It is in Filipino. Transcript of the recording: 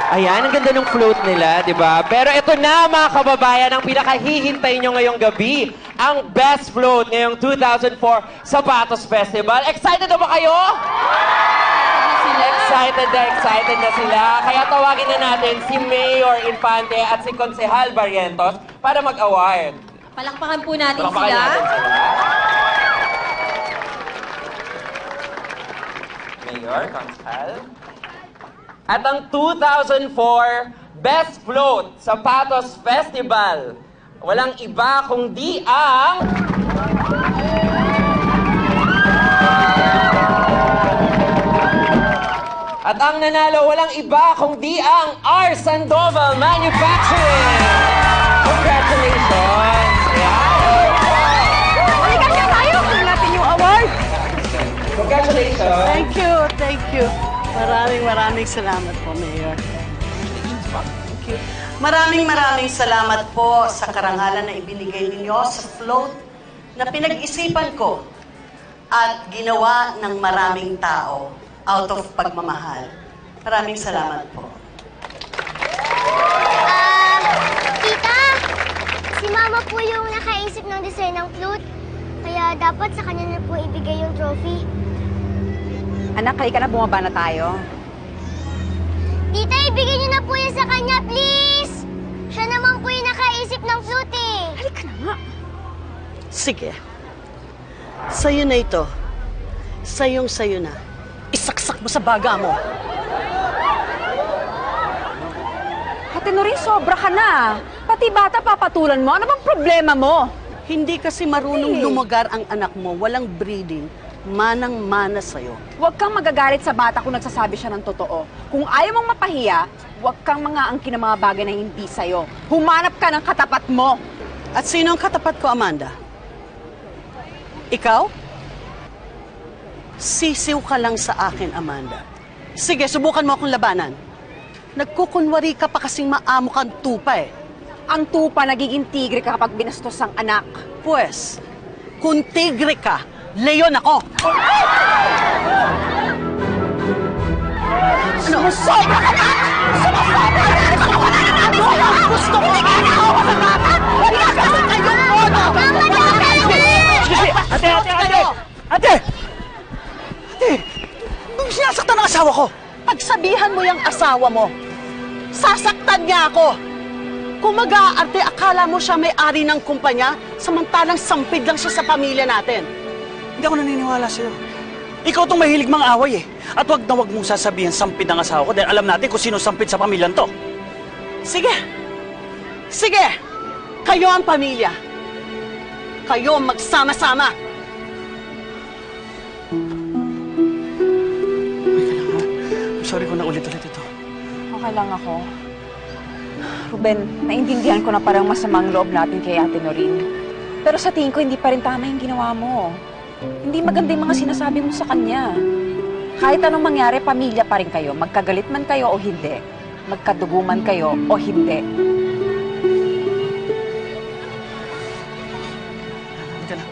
Ayan, ang ganda ng float nila, di ba? Pero ito na, mga kababayan, ang pinakahihintay nyo ngayong gabi, ang best float ngayong 2004 Sapatos Festival. Excited na ba kayo? Excited na sila. Kaya tawagin na natin si Mayor Infante at si Konsehal Barrientos para mag-award. Palakpakan po natin Palakpakan sila. natin sila. Mayor, Konsehal. At ang 2004 Best Float Sapatos Festival, walang iba kundi ang... At ang nanalo, walang iba kundi ang R. Sandoval Manufacturing! Congratulations! Halika siya tayo! Kung natin yung award! Congratulations! Thank you. Maraming salamat po, Mayor. Thank you. Maraming salamat po sa karangalan na ibinigay ninyo sa float na pinag-isipan ko at ginawa ng maraming tao out of pagmamahal. Maraming salamat po. Tita, si Mama po yung nakaisip ng design ng flute. Kaya dapat sa kanya na po ibigay yung trophy. Anak, halika na, bumaba na tayo. Tita, ibigay niyo na po yan sa kanya, please! Siya naman po yung nakaisip ng flute eh. Halika na nga. Sige. Sa'yo na ito. Sa'yo na. Isaksak mo sa baga mo. Ate Norin, sobra ka na. Pati bata papatulan mo. Ano bang problema mo? Hindi kasi marunong lumagar ang anak mo. Walang breeding. Manang-mana sa'yo. Huwag kang magagalit sa bata kung nagsasabi siya ng totoo. Kung ayaw mong mapahiya, huwag kang mga-angkin ng mga bagay na hindi sa'yo. Humanap ka ng katapat mo. At sino ang katapat ko, Amanda? Ikaw? Sisiw ka lang sa akin, Amanda. Sige, subukan mo akong labanan. Nagkukunwari ka pa kasing maamo kang tupa eh. Ang tupa nagiging tigre ka kapag binastos ang anak. Pues, kung tigre ka, leon ako. Sumusobra ka na! Sumusobra ka na! Wala na namin sa'yo! Gusto ko! Hindi ka nakawa sa bata! Wala kasi kayong mono! Ate! Nung sinasaktan ang asawa ko, pagsabihan mo yung asawa mo, sasaktan niya ako. Kung mag-aarte, akala mo siya may-ari ng kumpanya, samantalang sampid lang siya sa pamilya natin. Hindi ako naniniwala sa'yo. Ikaw itong mahilig mang away eh. At wag na wag mong sasabihin sampid ang asawa ko dahil alam natin kung sino sampid sa pamilyang to. Sige! Kayo ang pamilya. Kayo magsama-sama. I'm sorry kung naulit-ulit ito. Okay lang ako. Ruben, naintindihan ko na parang masamang loob natin kay Ate Norin. Pero sa tingin ko, hindi pa rin tama yung ginawa mo. Hindi maganda yung mga sinasabi mo sa kanya. Kahit anong mangyari, pamilya pa rin kayo. Magkagalit man kayo o hindi. Magkadugo man kayo o hindi. Halika na.